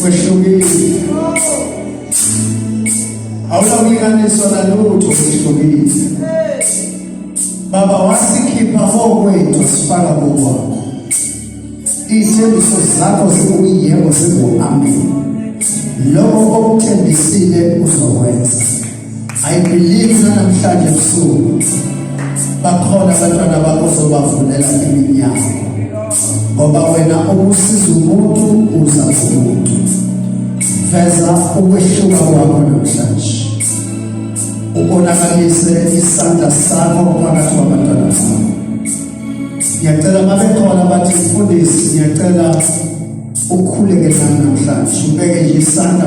wehlukile. Awulawulinganiswa nalutho wehlukile. Baba wasikhipha okwethu sifaka kokwakho. Izithembiso zakho zikuyiyebo zingu-amen. Lokho okuthembisile uzokwenza. I believe namhlanje ebusuku bakhona abantwana bakho ozobavulela iminyango, ngoba wena ukusiza umuntu uza kumuntu. Veza ukwehluka kwakho namhlanje, ubonakalise isandla sakho phakathi kwabantwana bakho. Ngiyacela mabekhona bathi mfundisi, ngiyacela ukhuleke nami namhlanje, ubeke nje isandla